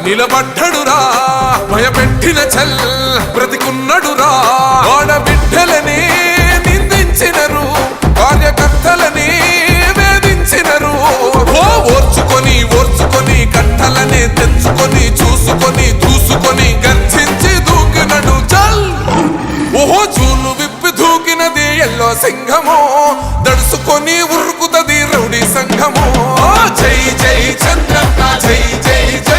నిలబడ్డడురా భయపెట్టిన చల్ బ్రతికున్నడురా ఆడబిడ్డలని నిందించినరు కార్యకర్తలని వేధించినరు ఓర్చుకొని ఓర్చుకొని కట్టలనే తెచ్చుకొని చూసుకొని దూసుకొని గర్జించి దూకినడు చల్ ఓహో చూలు విప్పి దూకినది ఎల్లో సింహము దడుసుకొని ఉరుకుతది రౌడీ సంఘము జై జై చంద్రన్న జై జై జై